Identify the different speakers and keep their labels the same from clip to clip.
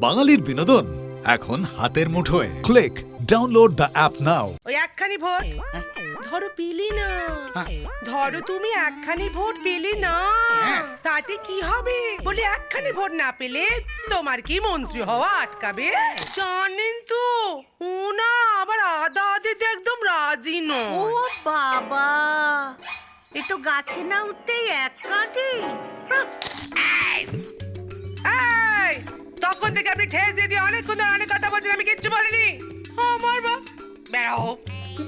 Speaker 1: বাঙালির বিনোদন এখন হাতের মুঠোয়। ক্লিক ডাউনলোড দ্য অ্যাপ নাও।
Speaker 2: ওই একখানি ভোট ধরো পেলি না, ধরো তুমি একখানি ভোট পেলে না, তাতে কি হবে? বলে একখানি ভোট না পেলে তোমার কি মন্ত্রী হওয়া আটকাবে? জানেন তো ও না আবার আদা আদিতে একদম রাজি
Speaker 3: ও
Speaker 2: নয়।
Speaker 3: বাবা, এ তো গাছে না উঠতেই এক কাঁধে।
Speaker 2: এই, তখন থেকে আপনি ঠেস দিয়ে দিয়ে অনেকক্ষণ ধরে অনেক কথা বলছেন, আমি কিচ্ছু বলিনি। আমার বা বেরাও,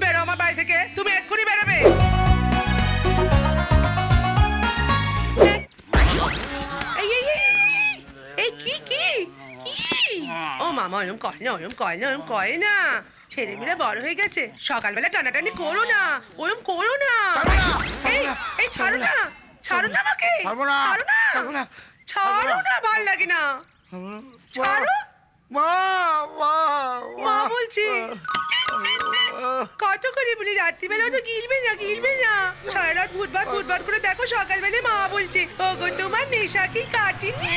Speaker 2: বেরো আমার বাড়ি থেকে, তুমি এক্ষুনি বেরোবে। এই, এই, এই, এই, কি কি কি? ও মামা ওরম করে না, ওরম করে না, ওরম করে না। ছেলেমেয়েরা বড় হয়ে গেছে, সকালবেলা টানাটানি করো না, ওরম করো না। এই এই ছাড়ো না, ছাড়ো না আমাকে, ছাড়ো না, ছাড়ো না, ভাল লাগে না, ছাড়ো। মা বলছি কত করে বলি রাত্রিবেলা তো গিলবে না, গিলবে না। সারা রাত ভুটভাট ভুটভাট করে দেখো, সকালবেলা মা বলছে ওগো তোমার নেশা কি কাটেনি?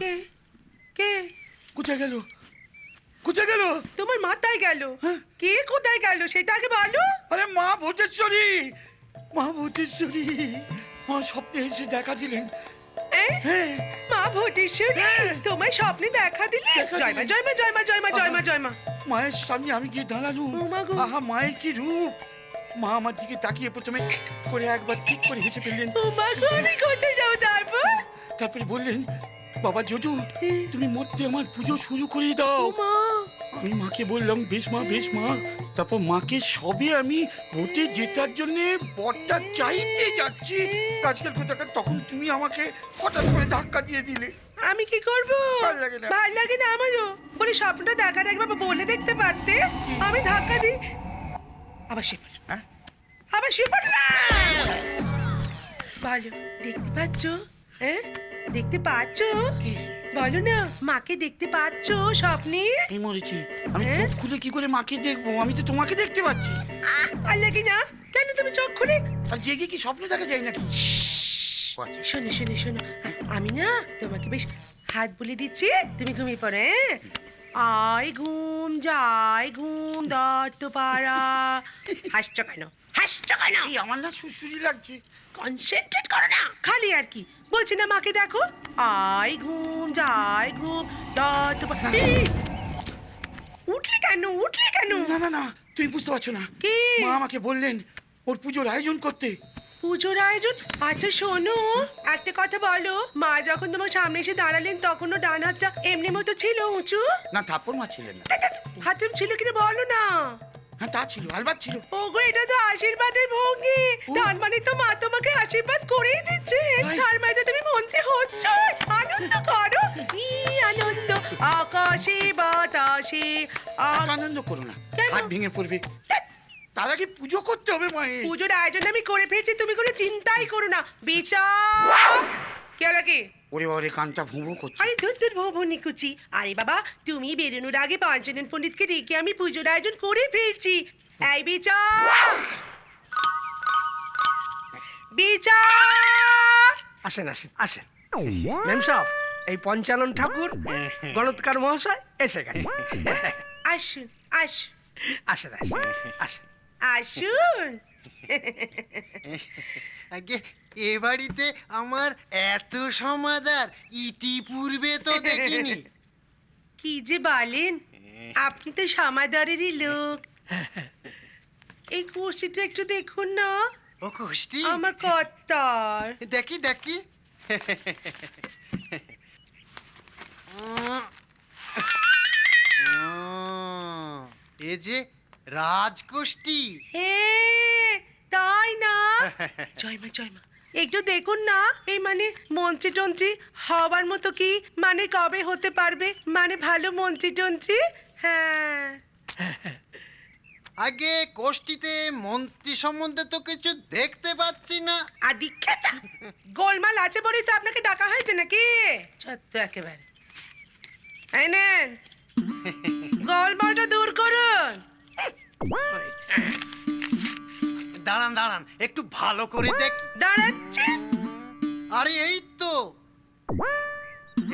Speaker 2: কে কে
Speaker 4: কোথায় গেল? কোথায় গেল?
Speaker 2: তোমার মাথায় গেল? কে কোথায় গেল সেটা আগে বলো।
Speaker 4: আরে মা ভূতেশ্বরী, মা ভূতেশ্বরী মা স্বপ্নে এসে দেখা দিলেন। হ্যাঁ,
Speaker 2: মা ভূতেশ্বরী তোমার স্বপ্নে দেখা দিলে? জয় মা, জয় মা, জয় মা, জয় মা, জয় মা, জয় মা।
Speaker 4: মায়ের সামনে আমি গিয়ে দাঁড়ালু।
Speaker 2: ও মা গো।
Speaker 4: আহা, মায়ের কি রূপ! মা আমার দিকে তাকিয়ে প্রথমে করে একবার ঠিক করে হেসে ফেললেন।
Speaker 2: ও মা গো, আমি কোথায় যাবো তারপর?
Speaker 4: তারপরে বললেন, বাবা যদু, তুমি মধ্যে আমার পুজো শুরু করে দাও।
Speaker 2: ও মা,
Speaker 4: আমি মাকে বললাম, বেশ মা, বেশ মা। তারপর মাকে সবে আমি ভোটে জেতার জন্য বরটা চাইতে যাচ্ছি, আজকাল কোথাকার তখন তুমি আমাকে হঠাৎ করে ধাক্কা দিয়ে দিলে।
Speaker 2: আমি কি করব?
Speaker 4: ভাল লাগে না।
Speaker 2: ভাল লাগে না আমারও। বলে স্বপ্নটা দেখার একবার বলে দেখতে পারতে। আমি ধাক্কা দিই, আবার সে পড়ল।
Speaker 4: হ্যাঁ?
Speaker 2: আবার সে পড়ল। ভালো দেখতে পাচ্ছ? হ্যাঁ, দেখতে পাচ্ছ?
Speaker 4: কি?
Speaker 2: বলো না, মাকে দেখতে পাচ্ছ স্বপ্নে?
Speaker 4: এই মরেছি আমি।
Speaker 2: হ্যাঁ?
Speaker 4: চোখ খুলে কি করে মাকে দেখবো? আমি তো তোমাকে দেখতে পাচ্ছি।
Speaker 2: ভাল লাগে না? কেন তুমি চোখ খুলে?
Speaker 4: আর জেগে কি স্বপ্ন দেখা যায় নাকি? আচ্ছা।
Speaker 2: শোনো শোনো শোনো, আমি না তোমাকে বেশ হাত বলে দিচ্ছি, তুমি ঘুমিয়ে পড়ো। আয় ঘুম, যায় ঘুম, দত্ত পাড়া। হাসছো কেন? হাসছো কেন?
Speaker 4: এই আমার না সুসুরি লাগছে।
Speaker 2: কনসেন্ট্রেট করো না, খালি আর কি বলছি না, মাকে দেখো। আয় ঘুম, যায় ঘুম, দত্ত পাড়া। উঠলে কেন? উঠলে কেন?
Speaker 4: না না না, তুমি বুঝতে পারছো না।
Speaker 2: কি?
Speaker 4: মা আমাকে বললেন ওর পুজোর আয়োজন করতে।
Speaker 2: পুজোর আয়োজন? আচ্ছা শোনো, একটা কথা বলো, মা যখন তোমার সামনে এসে দাঁড়ালেন তখনও ডান হাতটা এমনি মতো ছিল উঁচু?
Speaker 4: না, থাপ্পর মা ছিলেন না।
Speaker 2: হাতটা ছিল কিনা বলো না।
Speaker 4: হ্যাঁ, তা ছিল, আলবাত ছিল।
Speaker 2: ওগো, এটা তো আশীর্বাদের ভঙ্গি। তার মানে তো মা তোমাকে আশীর্বাদ করেই দিচ্ছে।
Speaker 4: তাই?
Speaker 2: তার মানে তো তুমি মন্ত্রী হচ্ছ। আনন্দ করো, কি আনন্দ! আকাশে বাতাসে
Speaker 4: আনন্দ করো না,
Speaker 2: কেন?
Speaker 4: হাত ভেঙে পড়বে। তার আগে পুজো করতে হবে মায়ের।
Speaker 2: পুজোর আয়োজন আমি করে ফেলছি, তুমি কোনো চিন্তাই করো না। বিচার কে লাগে?
Speaker 4: ওরে বাবারে, কানটা ভুঁভু করছে।
Speaker 2: আরে ধুর ধুর ভবনি কুচি। আরে বাবা, তুমি বেরোনোর আগে পঞ্চানন পণ্ডিতকে ডেকে আমি পুজোর আয়োজন করে ফেলছি। এই বিচার, বিচার।
Speaker 5: আসেন আসেন আসেন ম্যাম সাহেব, এই পঞ্চানন ঠাকুর গণৎকার মহাশয় এসে গেছে।
Speaker 2: আসুন আসুন
Speaker 5: আসেন আসেন আসেন।
Speaker 2: আসুন।
Speaker 6: আগে এ বাড়িতে আমার এত সমাদার ইতিপূর্বে তো দেখিনি।
Speaker 2: কি যে বলেন, আপনি তো সমাদরেরই লোক। এই কুর্সিটা একটু দেখুন না,
Speaker 6: ও কষ্টি,
Speaker 2: আমার কর্তার।
Speaker 6: দেখি দেখি। এ যে রাজকোষ্ঠী।
Speaker 2: হ্যাঁ, তাই না? জয় মা, জয় মা। একটু দেখুন না, এই মানে মন্ত্রী টন্ত্রী হবার মতো কি মানে কবে হতে পারবে, মানে ভালো মন্ত্রী টন্ত্রী। হ্যাঁ,
Speaker 6: আগে কোষ্ঠীতে মন্ত্রী সম্বন্ধে তো কিছু দেখতে পাচ্ছি না।
Speaker 2: আদিক্ষেতা গোলমাল আছে বলেই তো আপনাকে ডাকা হয়েছে নাকি? সত্য একেবারে। এই নেন, গোলমালটা দূর করুন।
Speaker 6: দাঁড়ান দাঁড়ান, একটু ভালো করে দেখি।
Speaker 2: দাঁড়াচ্ছে।
Speaker 6: আরে এই তো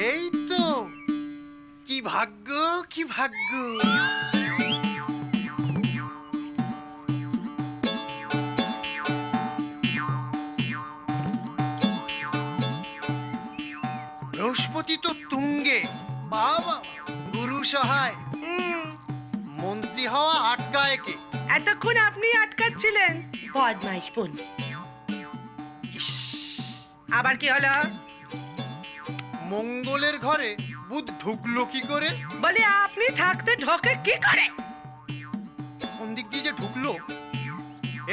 Speaker 6: এই তো, কি ভাগ্য, কি ভাগ্য। বৃহস্পতি তো তুঙ্গে, বাবা, গুরু সহায়। মন্ত্রী হওয়া আটকায় কে?
Speaker 2: এতক্ষণ আপনি আটকাচ্ছিলেন বদমাইশ বন্ধু। আবার কি হলো?
Speaker 6: মঙ্গলের ঘরে বুধ ঢুকলো কি করে?
Speaker 2: বলে আপনি থাকতে ঢোকে কি করে?
Speaker 6: কোন দিক দিয়ে যে ঢুকলো?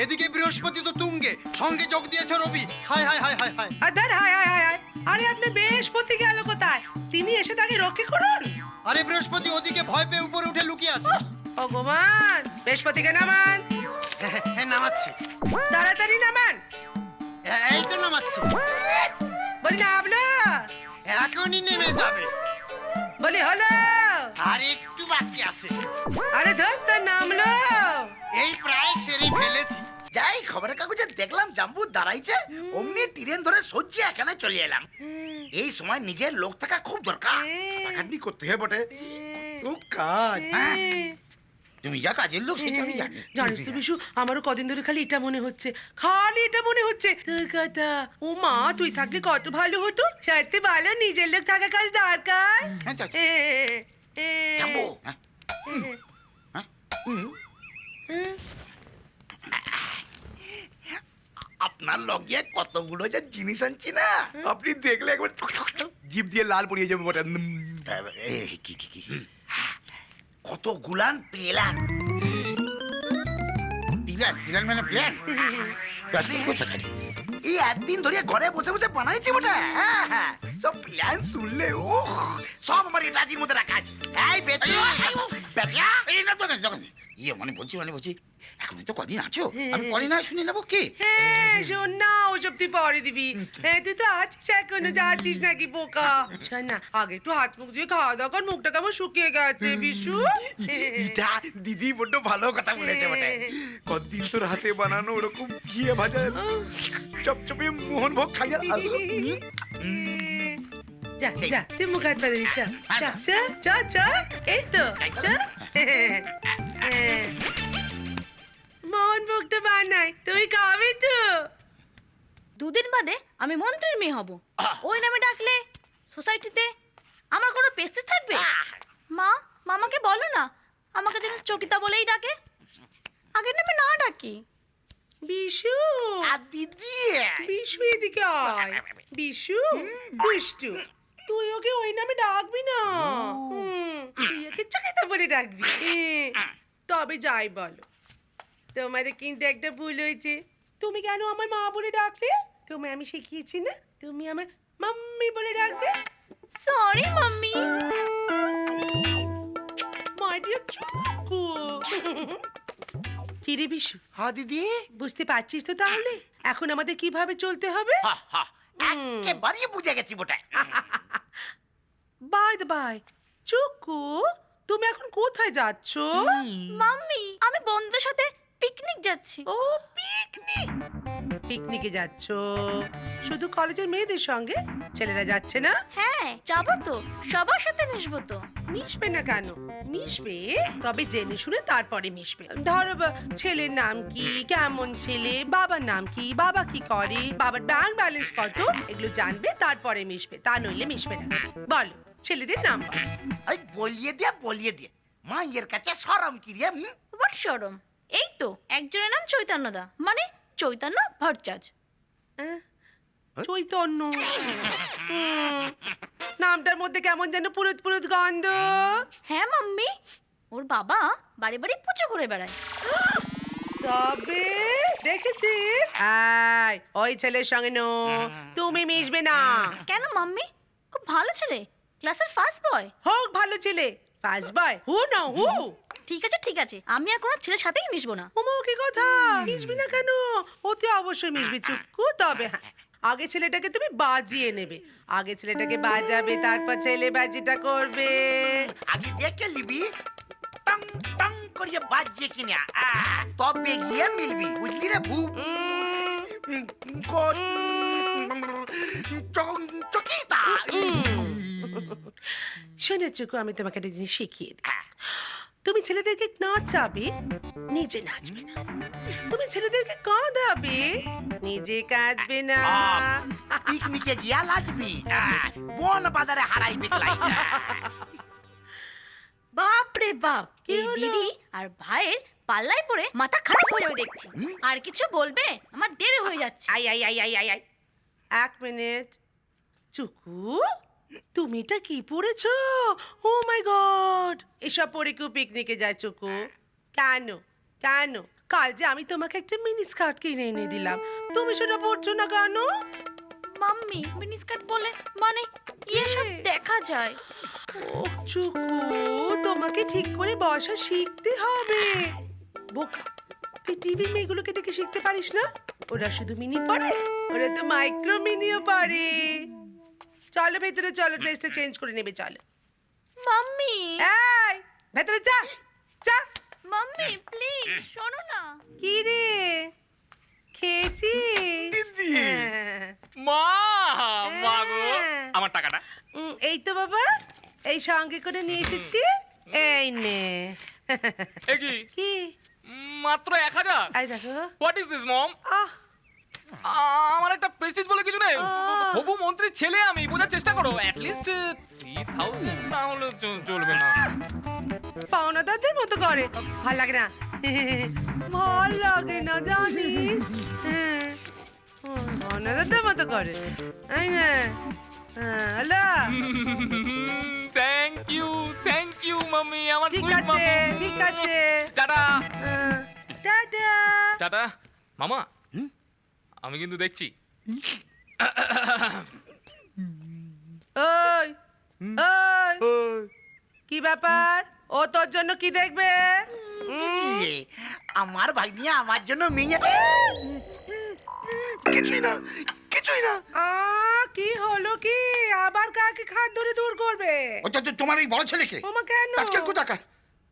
Speaker 6: এদিকে বৃহস্পতি তো তুঙ্গে, সঙ্গে যোগ দিয়েছে রবি। হায় হায় হায় হায় হায়।
Speaker 2: আদার হায় হায় হায় হায়। আরে আপনি বৃহস্পতি গেল কোথায়? তিনি এসে তাকে রক্ষে করুন।
Speaker 6: আরে বৃহস্পতি ওদিকে ভয় পেয়ে উপরে উঠে লুকিয়ে আছে।
Speaker 2: ভগবান, বৃহস্পতিকে নামান,
Speaker 6: হ্যাঁ, নামাচ্ছি।
Speaker 2: তাড়াতাড়ি নামান।
Speaker 6: এই তো নামাচ্ছি।
Speaker 2: বলি নামলো?
Speaker 6: এখনই নেমে যাবে।
Speaker 2: বলি হলো?
Speaker 6: আর একটু বাকি আছে।
Speaker 2: আরে ধর তো নামলো।
Speaker 6: এই প্রায় সেরে ফেলেছি।
Speaker 7: যাই খবরের কাগজে দেখলাম জাম্বু দাঁড়াইছে, অমনি ট্রেন ধরে সজ্জে এখানে চলে এলাম। এই সময় নিজের লোক থাকা খুব দরকার।
Speaker 4: খাটাখাটনি করতে হবে বটে, খুব কাজ।
Speaker 7: তুমি যা কাজের লোক সেটা আমি জানি।
Speaker 2: জানিস তো বিশু, আমারও কদিন ধরে খালি এটা মনে হচ্ছে, খালি এটা মনে হচ্ছে তোর কথা। ও মা, তুই থাকলে কত ভালো হতো। সত্যি ভালো, নিজের লোক থাকা কাজ দরকার।
Speaker 7: জাম্বু, আপনার লগে কতগুলো যে জিনিস আনছি না,
Speaker 4: আপনি দেখলে একবার জিভ দিয়ে লাল পড়িয়ে যাবে বটে।
Speaker 7: এই, কি কি কি কত গুলান প্লেন। প্লেন প্লেন মানে প্লেন। এই একদিন ধরে ঘরে বসে বসে বানাইছি বটে। হ্যাঁ হ্যাঁ, সব প্ল্যান শুনলে ও সব আমার এই রাজির মধ্যে রাখা আছে। এই বেচা বেচা, এই না তো না যখন ইয়ে মানে বলছি এখন তো কদিন আছো, আমি পরে না শুনে নেবো কি।
Speaker 2: হ্যাঁ, শোন না, ওসব তুই পরে দিবি। হ্যাঁ, তুই তো আছিস এখনো, যাচ্ছিস নাকি বোকা? শোন না, আগে একটু হাত মুখ দিয়ে খাওয়া দাওয়া কর, মুখটা কেমন শুকিয়ে গেছে বিশু।
Speaker 4: এটা দিদি বড্ড ভালো কথা বলেছে বটে। কতদিন তোর হাতে বানানো ওরকম ঘিয়ে ভাজা চপচপে মোহনভোগ খাইয়া আসো।
Speaker 2: যা যা, তুই মুখ হাত পা দিবি। চা চা চা চা চা, এই তো চা। মোহন ভোগটা বানাই, তুই খাবি তো?
Speaker 8: দুদিন বাদে আমি মন্ত্রীর মেয়ে হব। ওই নামে ডাকলে সোসাইটিতে আমার কোনো প্রেস্টিজ থাকবে? মা, মামাকে বলো না আমাকে যেন চকিতা বলেই ডাকে, আগের নামে না ডাকি।
Speaker 2: বিশু,
Speaker 7: আর দিদি
Speaker 2: বিশু এদিকে আয়। বিশু দুষ্টু, তুই ওকে ওই নামে ডাকবি না। তুই ওকে চকিতা বলে ডাকবি। তবে যাই বলো, তোমার কিন্তু একটা ভুল হয়েছে। তুমি কেন আমার মা বলে ডাকলে? তোমায় আমি শিখিয়েছি না, তুমি আমার মাম্মি বলে ডাকবে।
Speaker 8: Sorry mummy.
Speaker 2: My dear Chuku. কি রে বিশু,
Speaker 7: হ্যাঁ দিদি,
Speaker 2: বুঝতে পারছিস তো তাহলে এখন আমাদের কিভাবে চলতে হবে?
Speaker 7: একেবারে বুঝে গেছি বটে।
Speaker 2: বাই দ্য বাই, চুকু, তুমি এখন কোথায় যাচ্ছ?
Speaker 8: মাম্মি, আমি বন্ধুদের সাথে পিকনিক যাচ্ছি।
Speaker 2: ও পিকনিক, পিকনিকে যাচ্ছ? শুধু কলেজের মেয়েদের সঙ্গে? ছেলেরা যাচ্ছে না?
Speaker 8: হ্যাঁ, যাবো তো, সবার সাথে মিশবো তো।
Speaker 2: মিশবে না কেন? মিশবে, তবে জেনে শুনে তারপরে মিশবে। ধরো ছেলের নাম কি, কেমন ছেলে, বাবার নাম কি, বাবা কি করে, বাবার ব্যাংক ব্যালেন্স কত, এগুলো জানবে, তারপরে মিশবে। তা নইলে মিশবে না। বলো, ছেলেদের নাম বলো।
Speaker 7: এই বলিয়ে দিয়ে মায়ের কাছে সরম কি রে?
Speaker 8: হোয়াট শরম? এই তো একজনের নাম চৈতন্যদা, মানে চৈতন্য ভট্টাচার্য।
Speaker 2: চৈতন্য, নামটার মধ্যে কেমন যেন পুরুত পুরুত গন্ধ।
Speaker 8: হ্যাঁ মাম্মি, ওর বাবা বাড়ি বাড়ি পুজো করে বেড়ায়।
Speaker 2: তবে দেখেছিস, ওই ছেলের সঙ্গে নো, তুমি মিশবে না।
Speaker 8: কেন মাম্মি? খুব ভালো ছেলে, ক্লাসের ফার্স্ট বয়।
Speaker 2: হোক ভালো ছেলে, ফার্স্ট বয়, হু না হু।
Speaker 8: ঠিক আছে, আমি আর কোনো ছেলের সাথেই মিশবো না।
Speaker 2: ওমা, কি কথা, মিশবি না কেন? ওতে অবশ্যই মিশবি চুক্কু। তবে হ্যাঁ, আগে ছেলেটাকে তুমি বাজিয়ে নেবে। আগে ছেলেটাকে বাজাবে, তারপর ছেলে বাজিটা করবে।
Speaker 7: আগে দেখে লিবি, টং টং করিয়ে বাজিয়ে কিনে তবে গিয়ে মিলবি, বুঝলি রে ভূ?
Speaker 4: চকিতা
Speaker 2: শোনো চুকু, আমি তোমাকে একটা জিনিস শিখিয়ে দিই। তুমি ছেলেদেরকে নাচাবে, নিজে নাচবে না। তুমি ছেলেদেরকে কাঁদাবে, নিজে কাঁদবে না।
Speaker 7: পিকনিকে গিয়া লাজবি বন বাজারে হারাই বিকলাই
Speaker 8: বাপ রে বাপ,
Speaker 2: কি
Speaker 8: এই
Speaker 2: হলো?
Speaker 8: দিদি আর ভাইয়ের পাল্লায় পড়ে মাথা খারাপ হয়ে যাবে দেখছি। আর কিছু বলবে? আমার দেরি হয়ে যাচ্ছে।
Speaker 2: I I I I I I, এক মিনিট। চুকু, তুমি এটা কি পড়েছো? ও মাই গড, এসব পরে কেউ পিকনিকে যায় চুকু? কেন কেন? কাল যে আমি তোমাকে একটা মিনি স্কার্ট কিনে এনে দিলাম, তুমি সেটা পরছো না কেন?
Speaker 8: মাম্মি মিনিস্কার্ট বলে মানে এসব দেখা যায়।
Speaker 2: ও চুকু, তোমাকে ঠিক করে বসা শিখতে হবে। বোকা, তুই টিভি মেয়েগুলোকে দেখে শিখতে পারিস না? ওরা শুধু মিনি পরে, ওরা তো মাইক্রো মিনিও পারে। চলো ভেতরে চলো, ড্রেসটা চেঞ্জ করে নেবে চলো।
Speaker 8: মাম্মি
Speaker 2: এই ভেতরে যা যা।
Speaker 8: মাম্মি প্লিজ শোনো না।
Speaker 2: কি রে, খেয়েছিস? হ্যাঁ।
Speaker 9: মা মা গো
Speaker 2: হ্যাঁ।
Speaker 9: আমার টাকাটা
Speaker 2: এই তো বাবা, এই সঙ্গে করে নিয়ে এসেছি, এই নে।
Speaker 9: এ কি
Speaker 2: কি?
Speaker 9: মাত্র 1000?
Speaker 2: এই দেখো।
Speaker 9: হোয়াট ইজ দিস মম?
Speaker 2: আহ,
Speaker 9: আমার একটা প্রেস্টিজ বলে কিছু নেই।
Speaker 2: আহ।
Speaker 9: হবু মন্ত্রীর ছেলে আমি, বোঝার চেষ্টা করো। অ্যাট লিস্ট 3000 না হলে চলবে না।
Speaker 2: পাওনাদারদের মতো করে, ভাল লাগে না। ভাল লাগে না জানিস? হ্যাঁ, পাওনাদারদের মতো করে, তাই না? হ্যালো,
Speaker 9: থ্যাংক ইউ মাম্মি, আমার
Speaker 2: ঠিক
Speaker 9: সুইট
Speaker 2: আছে
Speaker 9: মাম্মি।
Speaker 2: ঠিক আছে।
Speaker 9: Tata
Speaker 2: tata.
Speaker 9: টাটা মামা, আমি কিন্তু দেখছি।
Speaker 2: ওই ওই, কি ব্যাপার? ও তোর জন্য কি দেখবে?
Speaker 7: আমার ভাই নিয়ে আমার জন্য মেয়ে কিছুই না কিছুই না
Speaker 2: কি হলো কি? আবার কাকে খাট ধরে দূর করবে?
Speaker 4: ওটা তো তোমার ওই বড় ছেলেকে
Speaker 2: ওমা কেন?
Speaker 4: আজকাল কোথাকার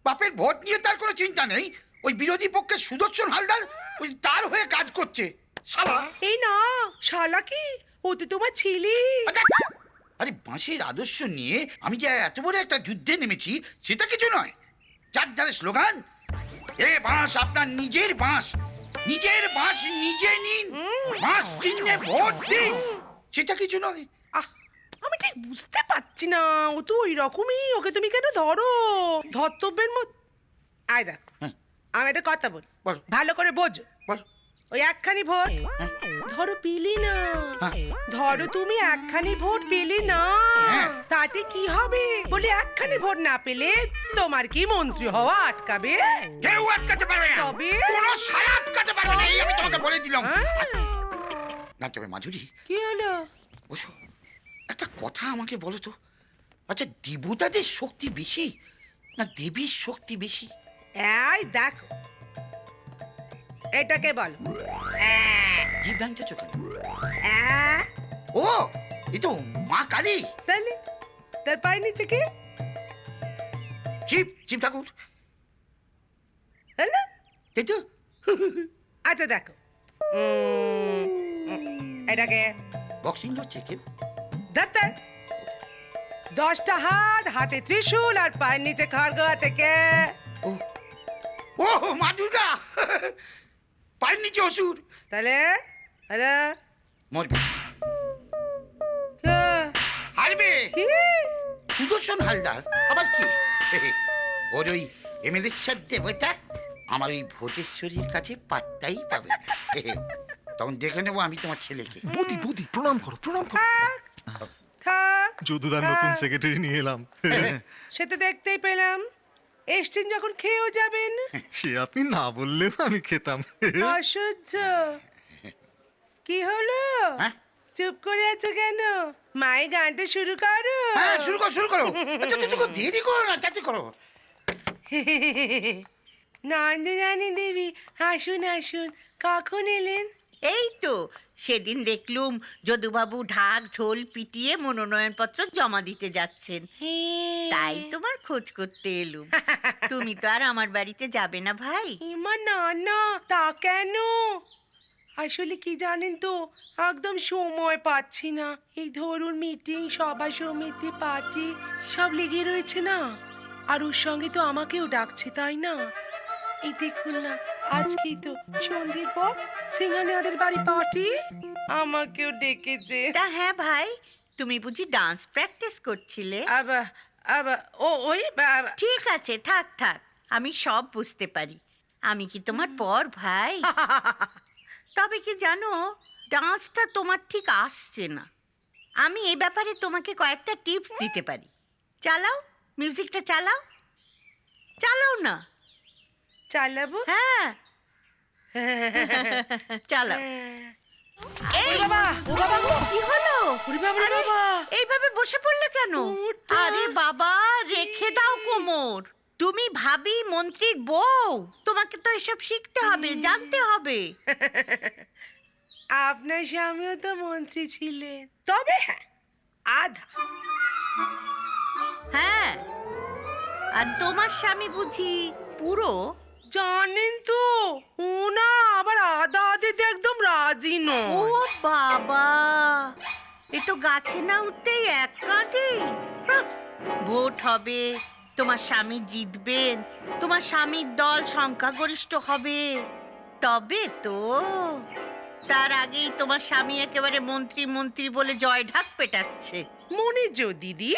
Speaker 4: বাপের ভোট নিয়ে তার কোনো চিন্তা নেই, ওই বিরোধী পক্ষের সুদর্শন হালদার ওই তার হয়ে কাজ করছে শালা।
Speaker 2: এই না, শালা কি? ও তো তোমার ছেলে।
Speaker 4: আরে বাঁশের আদর্শ নিয়ে আমি যে এত বড় একটা যুদ্ধে নেমেছি সেটা কিছু নয়। যার ধারে স্লোগান, এ বাঁশ আপনার নিজের বাঁশ, নিজের বাঁশ নিজে নিন, বাঁশ চিহ্নে ভোট দিন, সেটা কিছু নয়।
Speaker 2: আহ, আমি ঠিক বুঝতে পারছি না, ও তো ওই রকমই। ওকে তুমি কেন ধরো? ধর্তব্যের মত। আয় দেখ,
Speaker 4: হ্যাঁ।
Speaker 2: আমি একটা কথা বল,
Speaker 4: বল।
Speaker 2: ভালো করে বোঝ।
Speaker 4: বল।
Speaker 2: ওই একখানি ভোট ধরো পেলি না,
Speaker 4: হ্যাঁ।
Speaker 2: ধরো তুমি একখানি ভোট পেলে না,
Speaker 4: হ্যাঁ।
Speaker 2: তাতে কি হবে? বলে একখানি ভোট না পেলে তোমার কি মন্ত্রী হওয়া আটকাবে?
Speaker 4: কেউ আটকাতে পারবে না,
Speaker 2: তবে?
Speaker 4: কোনো শালা আটকাতে পারবে না, এই আমি তোমাকে বলে দিলাম।
Speaker 2: হ্যাঁ।
Speaker 4: না তবে মাধুরী,
Speaker 2: কি হলো?
Speaker 4: বসো, একটা কথা আমাকে বলো তো, আচ্ছা দেবতাদের শক্তি বেশি না দেবীর শক্তি বেশি?
Speaker 2: এই দেখো, এটাকে বল।
Speaker 4: জীব ভাঙতেছো কেন?
Speaker 2: আহ,
Speaker 4: ও, এই তো মা কালী,
Speaker 2: তাহলে তার পায়ের নিচে কি?
Speaker 4: শিব শিব ঠাকুর,
Speaker 2: হলো?
Speaker 4: তাই তো?
Speaker 2: আচ্ছা দেখো, এটাকে
Speaker 4: বক্সিং করছে কেউ?
Speaker 2: দত্তর, 10টা হাত, হাতে ত্রিশূল আর পায়ের নিচে খড়গ থেকে।
Speaker 4: ও ও মা দুর্গা, পায়ের নিচে অসুর,
Speaker 2: তাহলে হলো
Speaker 4: মরবে,
Speaker 2: কে?
Speaker 4: হারবে।
Speaker 2: কি?
Speaker 4: সুদর্শন হালদার আবার কি? ওর ওই এমএলএ দেবতা আমার ওই ভোটেশ্বরীর কাছে পাত্তাই পাবে না। তখন দেখে নেবো আমি তোমার ছেলেকে।
Speaker 10: বৌদি বৌদি প্রণাম করো প্রণাম করো।
Speaker 2: থাক,
Speaker 10: যদুদার নতুন সেক্রেটারি নিয়ে এলাম।
Speaker 2: সে তো দেখতেই পেলাম। এসছেন যখন খেয়েও যাবেন।
Speaker 10: সে আপনি না বললেও আমি খেতাম।
Speaker 2: অসহ্য। কি হলো?
Speaker 4: হ্যাঁ?
Speaker 2: চুপ করে আছো কেন? মায়ের গানটা শুরু করো।
Speaker 4: হ্যাঁ শুরু করো শুরু করো। আচ্ছা তুমি দেরি করো না, চাচি করো।
Speaker 2: নন্দরানী দেবী, আসুন আসুন, কখন এলেন?
Speaker 3: এই তো সেদিন দেখলুম যদুবাবু ঢাক ঢোল পিটিয়ে মনোনয়নপত্র জমা দিতে যাচ্ছেন, তাই তোমার খোঁজ করতে এলুম। তুমি তো আর আমার বাড়িতে যাবে না ভাই?
Speaker 2: ইমা না না, তা কেন? আসলে কি জানেন তো, একদম সময় পাচ্ছি না। এই ধরুন মিটিং, সভা সমিতি, পার্টি সব লেগে রয়েছে না। আর ওর সঙ্গে তো আমাকেও ডাকছে, তাই না? এই দেখুন না, আজকেই তো সন্ধ্যের পর সিংহানিয়াদের বাড়ি পার্টি, আমাকেও ডেকেছে।
Speaker 3: তা হ্যাঁ ভাই, তুমি বুঝি ডান্স প্র্যাকটিস করছিলে?
Speaker 2: আবার আবার ওই
Speaker 3: ঠিক আছে, থাক থাক, আমি সব বুঝতে পারি। আমি কি তোমার পর ভাই? তবে কি জানো, ডান্সটা তোমার ঠিক আসছে না। আমি এই ব্যাপারে তোমাকে কয়েকটা টিপস দিতে পারি। চালাও, মিউজিকটা চালাও, চালাও না।
Speaker 2: চালাবো?
Speaker 3: হ্যাঁ চালাও। এই
Speaker 2: বাবা, ও বাবা গো,
Speaker 3: কি হলো?
Speaker 2: ওরে বাবা,
Speaker 3: আরে,
Speaker 2: বাবা।
Speaker 3: এইভাবে বসে পড়লে কেন?
Speaker 2: ওটা।
Speaker 3: আরে বাবা, রেখে দাও কোমর। তুমি ভাবি মন্ত্রীর বউ, তোমাকে তো এসব শিখতে হবে, জানতে হবে।
Speaker 2: আপনার স্বামীও তো মন্ত্রী ছিলেন, তবে হ্যাঁ আধা।
Speaker 3: হ্যাঁ, আর তোমার স্বামী বুঝি পুরো?
Speaker 2: জানেন তো, ও না আবার আধা আধিতে একদম রাজি
Speaker 3: ও
Speaker 2: নয়।
Speaker 3: বাবা, এ তো গাছে না উঠতেই এক কাঁধে। ভোট হবে, তোমার স্বামী জিতবেন, তোমার স্বামীর দল সংখ্যাগরিষ্ঠ হবে, তবে তো। তার আগেই তোমার স্বামী একেবারে মন্ত্রী মন্ত্রী বলে জয় ঢাক পেটাচ্ছে।
Speaker 2: মনের জোর দিদি,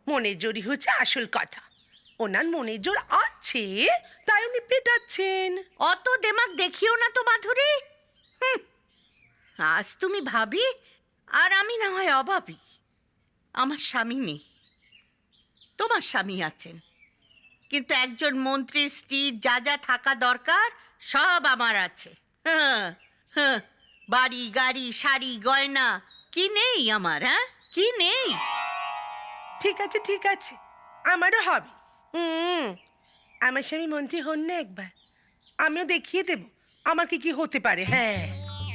Speaker 2: মনের জোরই হচ্ছে আসল কথা। ওনার মনের জোর আছে, তাই উনি পেটাচ্ছেন।
Speaker 3: অত দেমাগ দেখিও না তো মাধুরী। হুম, আজ তুমি ভাবি আর আমি না হয় অভাবী। আমার স্বামী নেই, তোমার স্বামী আছেন, কিন্তু একজন মন্ত্রীর স্ত্রীর যা যা থাকা দরকার সব আমার আছে। হ্যাঁ হ্যাঁ, বাড়ি গাড়ি শাড়ি গয়না কি নেই আমার? হ্যাঁ, কি নেই?
Speaker 2: ঠিক আছে ঠিক আছে, আমারও হবে। আমার স্বামী মন্ত্রী হন না একবার, আমিও দেখিয়ে দেব আমার কি কি হতে পারে। হ্যাঁ,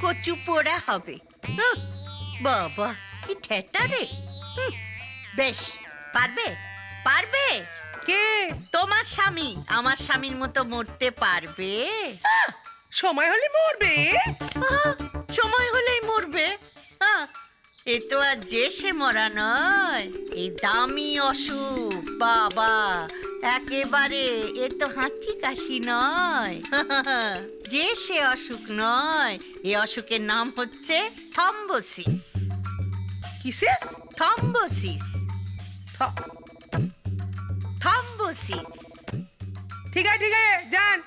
Speaker 3: কচু পোড়া হবে। হুঁ, বাবা কি ঠেটা রে। হুঁ, বেশ, পারবে পারবে।
Speaker 2: কে?
Speaker 3: তোমার স্বামী আমার স্বামীর মতো মরতে পারবে?
Speaker 2: সময় হলে মরবে।
Speaker 3: আহা, সময় হলেই মরবে? এ তো আর যে সে মরা নয়, এই দামি অসুখ বাবা, একেবারে এ তো হাঁচি কাশি নয়। যে সে অসুখ নয়, এ অসুখের নাম হচ্ছে থম্বোসিস।
Speaker 2: কিসেস?
Speaker 3: Thrombosis, thrombosis.
Speaker 2: ঠিক আছে যান,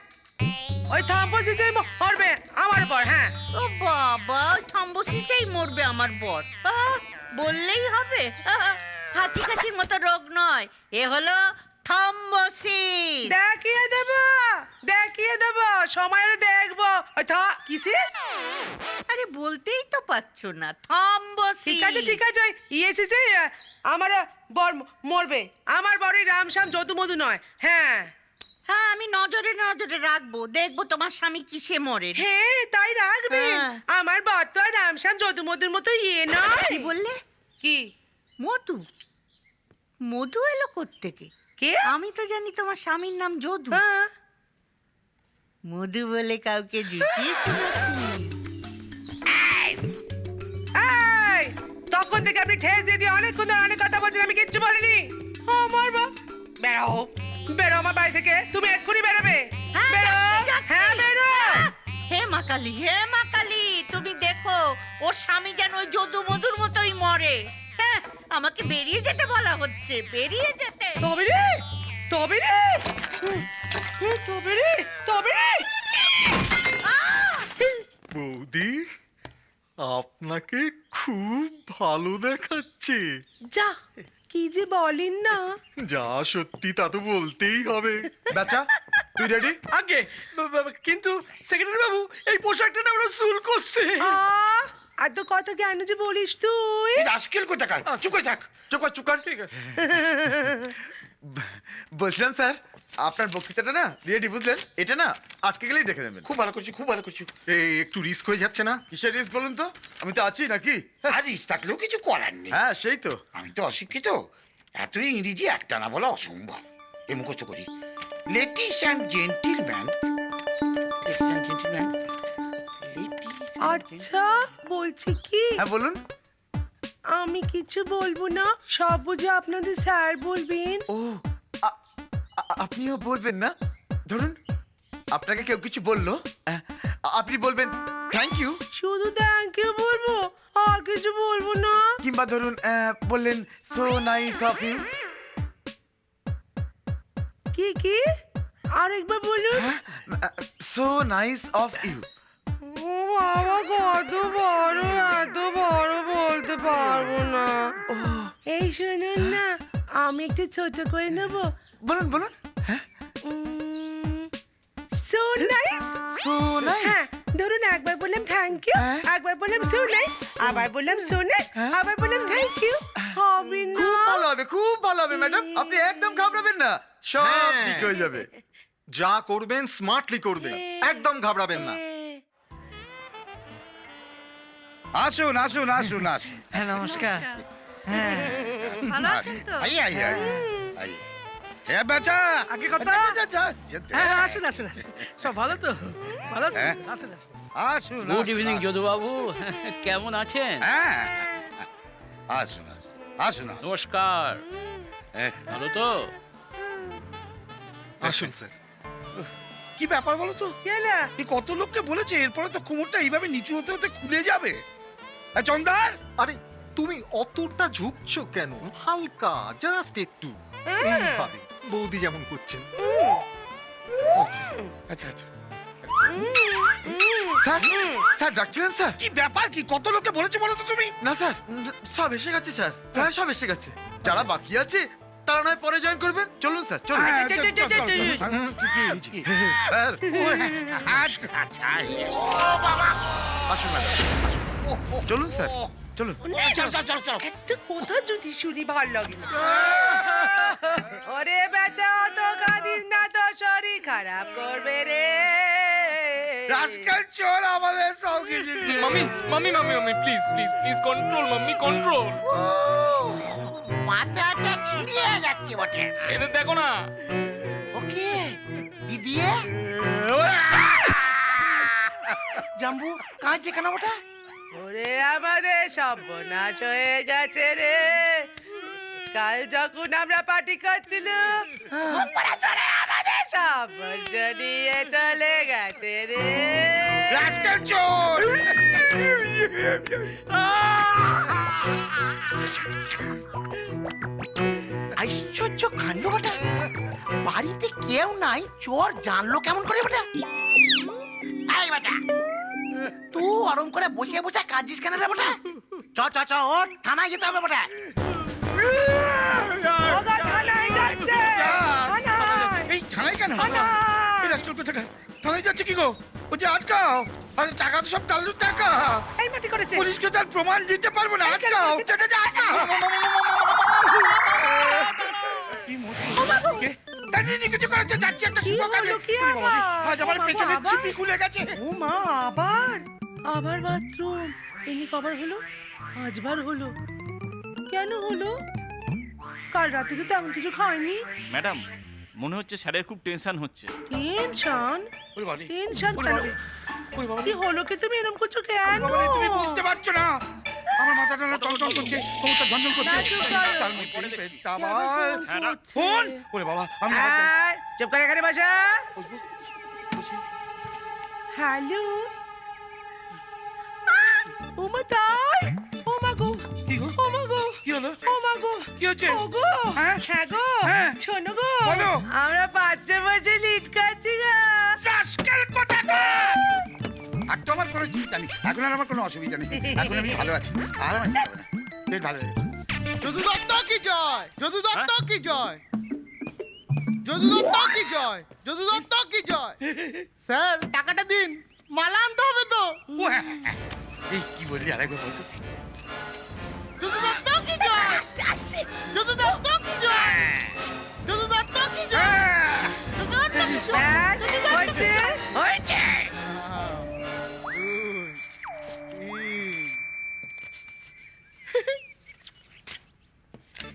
Speaker 2: ওই থম্বোসিসে মরবে আমার পর। হ্যাঁ,
Speaker 3: ও বাবা, ওই থম্বোসিসেই মরবে আমার বর? বললেই হবে? হাঁচি কাশির মতো রোগ নয়, এ হলো থম্বোসিস।
Speaker 2: দেখিয়ে দেব, সময় হলে দেখবো। ওই কিসেস?
Speaker 3: আরে বলতেই তো পারছো না, থম্বোসিস।
Speaker 2: ঠিক আছে, ওই ইয়েসিসে আমার বর মরবে। আমার বরই রামশ্যাম যদুমধু নয়। হ্যাঁ
Speaker 3: হ্যাঁ, আমি নজরে নজরে রাখবো, দেখবো তোমার স্বামী কিসে মরে।
Speaker 2: হ্যাঁ, তাই রাখবেন।
Speaker 3: হ্যাঁ।
Speaker 2: আমার বর তো আর রামশ্যাম যদুমধুর মতো ইয়ে নয়।
Speaker 3: কি বললে?
Speaker 2: কি?
Speaker 3: মধু? মধু এলো কোত্থেকে?
Speaker 2: কে?
Speaker 3: আমি তো জানি তোমার স্বামীর নাম যদু।
Speaker 2: হ্যাঁ,
Speaker 3: মধু বলে কাউকে জুটিয়েছে নাকি?
Speaker 2: এই, তখন থেকে আপনি ঠেস দিয়ে দিয়ে অনেকক্ষণ ধরে অনেক কথা বলছেন, আমি কিচ্ছু বলিনি। আমার বা বেরো, বেরো আমার বাড়ি থেকে, তুমি এক্ষুনি বেরোবে।
Speaker 3: হ্যাঁ,
Speaker 2: বেরো,
Speaker 3: যাচ্ছি, যাচ্ছি।
Speaker 2: হ্যাঁ বেরো।
Speaker 3: হে মা কালী, হে মা কালী, তুমি দেখো ওর স্বামী যেন ওই যদু মধুর মতোই মরে। হ্যাঁ, আমাকে বেরিয়ে যেতে বলা হচ্ছে, বেরিয়ে যেতে।
Speaker 2: তবে রে, তবে রে, তবে রে, তবে রে।
Speaker 10: বৌদি, আপনাকে খুব ভালো দেখাচ্ছে।
Speaker 2: যা, কি যে বলেন না।
Speaker 10: যা সত্যি তা তো বলতেই হবে।
Speaker 7: বাচ্চা, তুই রেডি?
Speaker 5: আগে কিন্তু সেক্রেটারি বাবু, এই পোশাকটা না আমরা চুল করছে।
Speaker 2: আর তো কত কেন যে বলিস তুই?
Speaker 4: রাজকেল কোথাকার, চুপ করে থাক।
Speaker 7: চুপ কর।
Speaker 5: ঠিক আছে।
Speaker 7: বলছিলাম স্যার, আপনার বক্তৃতাটা না রেডি, বুঝলেন? এটা না আটকে গেলেই দেখে নেবেন।
Speaker 4: খুব ভালো করছি, খুব ভালো করছি।
Speaker 10: এই একটু রিস্ক হয়ে যাচ্ছে না?
Speaker 7: কিসের রিস্ক বলুন তো? আমি তো আছি নাকি?
Speaker 4: আর ইস থাকলেও কিছু করার নেই।
Speaker 7: হ্যাঁ, সেই তো।
Speaker 4: আমি তো অশিক্ষিত, এত ইংরেজি একটানা বলা অসম্ভব। এ মুখস্থ করি। Ladies and gentleman, ladies and gentleman, ladies
Speaker 2: আচ্ছা বলছি কি
Speaker 7: হ্যাঁ বলুন।
Speaker 2: আমি কিছু বলবো না, সব বুঝে আপনাদের স্যার বলবেন।
Speaker 7: ও আপনিও বলবেন না? ধরুন আপনাকে কেউ কিছু বললো, আপনি বলবেন থ্যাংক ইউ,
Speaker 2: শুধু থ্যাংক ইউ বলবো, আর কিছু বলবো না।
Speaker 7: কিংবা ধরুন বললেন সো নাইস অফ ইউ।
Speaker 2: কি কি আরেকবার বলুন।
Speaker 7: So nice of you.
Speaker 2: ও বাবা, কত বড়, এত বড় বলতে পারবো না। এই শুনুন না, আমি একটু ছোট করে নেবো।
Speaker 7: বলুন বলুন। হ্যাঁ
Speaker 2: সো নাইস।
Speaker 7: So nice.
Speaker 2: হ্যাঁ, ধরুন একবার বললাম থ্যাংক ইউ,
Speaker 7: হ্যাঁ।
Speaker 2: একবার বললাম সো নাইস, আবার বললাম সো নাইস, আবার বললাম থ্যাংক ইউ। হবে না?
Speaker 7: খুব ভালো হবে, খুব ভালো হবে ম্যাডাম, আপনি একদম ঘাবড়াবেন না, সব
Speaker 10: হ্যাঁ।
Speaker 7: ঠিক হয়ে যাবে।
Speaker 10: যা করবেন স্মার্টলি করবেন, একদম ঘাবড়াবেন না।
Speaker 4: আসুন আসুন আসুন আসুন।
Speaker 5: হ্যাঁ নমস্কার।
Speaker 8: ভালো আছেন তো?
Speaker 4: আইয়ে আইয়ে আইয়ে আইয়ে। এ বেচা
Speaker 5: আগে কথা। হ্যাঁ হ্যাঁ, আসুন আসুন আসুন। সব ভালো তো? ভালো আছেন?
Speaker 4: হ্যাঁ।
Speaker 5: আসুন আসুন।
Speaker 4: আসুন
Speaker 11: গুড ইভিনিং যদুবাবু, কেমন আছেন?
Speaker 4: হ্যাঁ আসুন আসুন আসুন আসুন।
Speaker 11: নমস্কার,
Speaker 4: হ্যাঁ।
Speaker 11: ভালো তো?
Speaker 10: আসুন স্যার।
Speaker 4: কি ব্যাপার বলো তো?
Speaker 2: কেলা?
Speaker 4: এই কত লোককে বলেছে, এরপরে তো কোমরটা এইভাবে নিচু হতে হতে খুলে যাবে। চন্দার,
Speaker 10: আরে তুমি অতটা ঝুঁকছো কেন? হালকা, জাস্ট একটু এইভাবে বৌদি যেমন করছেন।
Speaker 4: আচ্ছা আচ্ছা।
Speaker 7: স্যার স্যার ডাকছিলেন স্যার?
Speaker 4: কি ব্যাপার, কি কত লোককে বলেছে বলো তো তুমি?
Speaker 7: না স্যার, সব এসে গেছে স্যার, প্রায় সব এসে গেছে। যারা বাকি আছে তারা নয় পরে জয়েন করবেন। চলুন স্যার চলুন।
Speaker 4: হ্যাঁ,
Speaker 7: স্যার
Speaker 4: আচ্ছা আচ্ছা।
Speaker 7: আসুন ম্যাডাম, চলুন স্যার চলুন।
Speaker 4: চল চল চল চল।
Speaker 2: একটা কথা যদি শুনি ভাল লাগে না। ওরে বেচা, অত কাঁদিস না তো শরীর খারাপ করবে রে।
Speaker 4: রাস্কাল চোর আমাদের সব কিছু নিয়ে।
Speaker 9: Mummy mummy mummy mummy please please please control mummy control.
Speaker 7: মাথাটা ছিড়িয়ে যাচ্ছে বটে।
Speaker 9: এদের দেখো না।
Speaker 7: ওকে দিদি জাম্বু কাঁদছে কেন ওটা?
Speaker 2: ওরে আমাদের সর্বনাশ হয়ে গেছে রে। কাল যখন আমরা পার্টি করছিলাম, উপরে চড়ে আমাদের সব বস্তু নিয়ে চলে গেছে রে।
Speaker 4: রাস্কাল চোর।
Speaker 7: আশ্চর্য কাণ্ড বটা, বাড়িতে কেউ নাই, চোর জানলো কেমন করে বটা? এই বাচ্চা, তুই আরাম করে বসে বসে কাঁদছিস কেন রে বটা? চ চ চ, ও থানায় যেতে হবে বটা।
Speaker 2: ওগো, থানায় যাচ্ছে, থানায়।
Speaker 4: এই থানায় কেন?
Speaker 2: থানায়।
Speaker 4: এই রাস্কাল কোথাকার? থানায় যাচ্ছে কি গো? ও যে আটকাও। আরে টাকা তো সব কাল্লুর টাকা।
Speaker 2: এই মাটি করেছে।
Speaker 4: পুলিশকে তার প্রমাণ দিতে পারবো না,
Speaker 2: এই কেন
Speaker 4: আটকাও।
Speaker 2: করেছে?
Speaker 4: যা, যা, যা, আটকাও। কি মুশকিল। কে? দাঁড়িয়ে কিছু করেছে, যাচ্ছি একটা
Speaker 2: কি
Speaker 4: শুভ কাজে।
Speaker 2: হলো, কি
Speaker 4: ওরে বাবা রে,
Speaker 2: আবার?
Speaker 4: আজ আমার
Speaker 2: ও বাবা,
Speaker 4: পেছনের
Speaker 2: আবার?
Speaker 4: ছিপি খুলে গেছে।
Speaker 2: ও মা, আবার আবার বাথরুম। এমনি কবার হলো? 5 বার হলো। কেন হলো? কাল রাতে তো তেমন কিছু খাইনি।
Speaker 11: ম্যাডাম, মনে হচ্ছে স্যারের খুব টেনশন হচ্ছে।
Speaker 2: টেনশন?
Speaker 4: ওরে বাবা রে,
Speaker 2: টেনশন
Speaker 4: ওরে
Speaker 2: কেন?
Speaker 4: বাবা রে, ওরে বাবা রে,
Speaker 2: কি হলো কি, তুমি এরকম করছো কেন?
Speaker 4: বাবা রে, তুমি বুঝতে পারছো না। আমার মাথাটা না টনটন করছে, কোমরটা ঝনঝন করছে।
Speaker 2: না, চুপ করো।
Speaker 4: তার মধ্যে পেটটা
Speaker 2: কে আবার
Speaker 4: আবার।
Speaker 2: ফোন করছে?
Speaker 4: ফোন? ওরে বাবা, আমি আবার যাই।
Speaker 2: এই, চুপ করে এখানে বসা।
Speaker 4: বসবো? বসি।
Speaker 2: হ্যালো। ও মা, তাই? ও মা গো,
Speaker 4: কি গো?
Speaker 2: ও মা গো,
Speaker 4: কি হলো?
Speaker 2: ও মা গো,
Speaker 4: কি হচ্ছে?
Speaker 2: ও গো,
Speaker 4: হ্যাঁ?
Speaker 2: হ্যাঁ গো,
Speaker 4: হ্যাঁ?
Speaker 2: শোনো গো,
Speaker 4: বলো।
Speaker 2: আমরা 5 বছর লিট খাচ্ছি গো।
Speaker 4: রাস্কাল কোথাকার! আর তো আমার কোনো চিন্তা নেই, এখন আর আমার কোনো অসুবিধা নেই, এখন আমি ভালো আছি, আর আমার চিন্তা নেই। বেশ ভালো হয়েছে।
Speaker 6: যদু দত্ত কি জয়, যদু দত্ত কি জয়, যদু দত্ত কি জয়, যদু দত্ত কি জয়। স্যার টাকাটা দিন, মালা আনতে হবে তো।
Speaker 4: ও হ্যাঁ, হ্যাঁ, হ্যাঁ। এই কি বললি আরেকবার বলতো?
Speaker 6: যদু দত্ত কি জয়,
Speaker 2: আস্তে আস্তে।
Speaker 6: যদু দত্ত কি জয়, যদু দত্ত কি জয়, যদু দত্ত কি জয়।
Speaker 2: ব্যাস, হয়েছে, হয়েছে।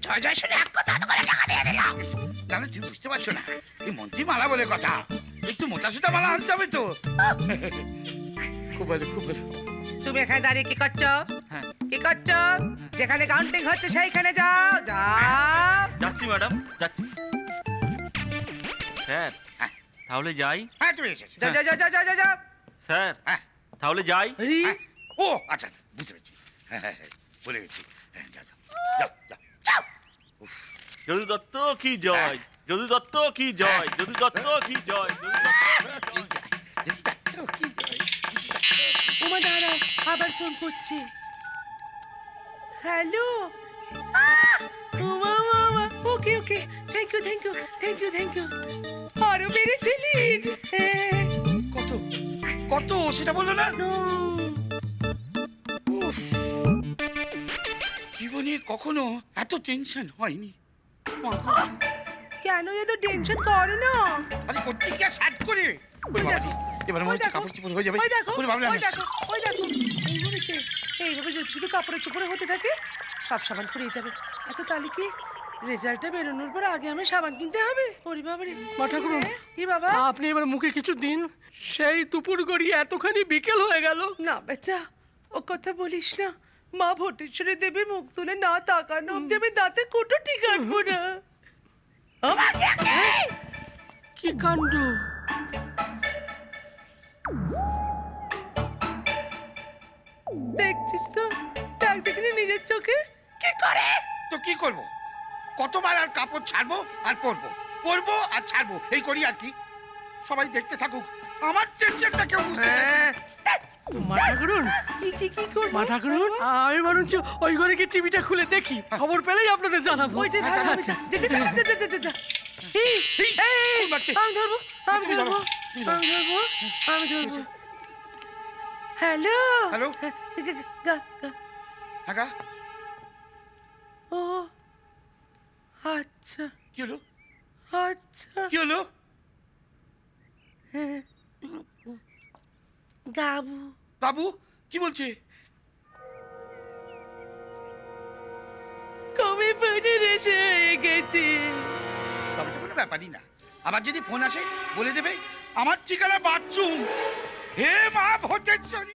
Speaker 2: জয় জয় শুনে এক কথা তো করে টাকা দিয়ে দিলাম।
Speaker 4: না না, তুই বুঝতে পারছো না, এই মন্ত্রী মালা বলে কথা, একটু মোটা সোটা মালা আনতে হবে তো। খুব ভালো খুব ভালো।
Speaker 2: তুমি এখানে দাঁড়িয়ে কি করছো?
Speaker 11: হ্যাঁ।
Speaker 2: কি করছো? যেখানে কাউন্টিং হচ্ছে সেইখানে যাও, যাও।
Speaker 11: যাচ্ছি ম্যাডাম, যাচ্ছি। স্যার,
Speaker 7: হ্যাঁ।
Speaker 11: তাহলে যাই?
Speaker 7: হ্যাঁ তুমি এসেছো।
Speaker 2: যাও, যাও, যাও, যাও, যাও, যাও, যাও।
Speaker 11: স্যার,
Speaker 7: হ্যাঁ।
Speaker 11: তাহলে যাই?
Speaker 2: আরে,
Speaker 7: হ্যাঁ। ও আচ্ছা আচ্ছা, বুঝতে পেরেছি। হ্যাঁ হ্যাঁ হ্যাঁ, ভুলে গেছি। হ্যাঁ, যাও যাও যাও যাও যাও।
Speaker 11: যদু দত্ত কি জয়, যদু দত্ত কি জয়, যদু দত্ত কি জয়, যদু দত্ত কি জয়।
Speaker 7: যদি যাচ্ছ, কি জয়।
Speaker 2: ওমা দাঁড়াও, আবার ফোন করছে। হ্যালো। ওমা মামা, okay okay, thank you thank you thank you thank you. আরো বেড়েছে লিড।
Speaker 4: কত কত সেটা বললো না? উফ, জীবনে কখনো এত টেনশন হয়নি। মা গো,
Speaker 2: কেন এত টেনশন করো না?
Speaker 4: আরে করছি কি আর সাজ করে? ওরে বাবা রে, এবার মনে হচ্ছে কাপড় চোপড় হয়ে যাবে।
Speaker 2: ওই দেখো,
Speaker 4: ওরে বাবা রে,
Speaker 2: ওই দেখো, ওই দেখো, এই বলেছে, এইভাবে যদি শুধু কাপড়ের চোপড়ে হতে থাকে সব সাবান ফুরিয়ে যাবে। আচ্ছা তাহলে কি রেজাল্টটা বেরোনোর পর আগে আমি সাবান কিনতে হবে? ওরে বাবা রে,
Speaker 5: মা ঠাকুরুন,
Speaker 2: কি বাবা?
Speaker 5: আপনি এবার মুখে কিছু দিন। সেই দুপুর গড়িয়ে এতখানি বিকেল হয়ে গেল।
Speaker 2: না বেচা, ও কথা বলিস না। মা ভোটেশ্বরী দেবী মুখ তুলে না তাকানো অব্দি আমি দাঁতে কুটো ঠিক আনবো না। ও মা, কে?
Speaker 5: কি কাণ্ড!
Speaker 2: দেখছিস তো, দেখ দেখিনি নিজের চোখে কি করে।
Speaker 4: তো কি করব? কতবার আর কাপড় ছাড়বো আর পরবো, পরবো আর ছাড়বো, এই করি আর কি। সবাই দেখতে থাকুক, আমার টেনশনটা কেউ বুঝতে চায় না।
Speaker 5: মা ঠাকুরুন,
Speaker 2: কি করবো?
Speaker 5: মা ঠাকুরুন, আমি বরঞ্চ ওই ঘরে কি টিভিটা খুলে দেখি, খবর পেলেই আপনাদের জানাবো।
Speaker 2: ওইটাই ভালো হবে। যা, যা, যা, যা, যা, যা, যা, যা। এই, এই,
Speaker 4: কোন বাচ্চা?
Speaker 2: আমি ধরবো, আমি
Speaker 4: তুমি ধরো,
Speaker 2: ধরবো,
Speaker 4: তুমি ধরো।
Speaker 2: আমি ধরবো, আমি ধরবো। হ্যালো।
Speaker 4: হ্যালো?
Speaker 2: গা, গা।
Speaker 4: হ্যাঁ গা,
Speaker 2: ও আচ্ছা
Speaker 4: কি হলো?
Speaker 2: আচ্ছা।
Speaker 4: কি হলো?
Speaker 2: হ্যাঁ। গাবু।
Speaker 4: বাবু কি বলছে?
Speaker 2: কবে ফোনে এসে হয়ে গেছে।
Speaker 4: তবে তো কোনো ব্যাপারই না। আবার যদি ফোন আসে বলে দেবে আমার ঠিকানা বাথরুম। হে মা ভোটেশ্বরী।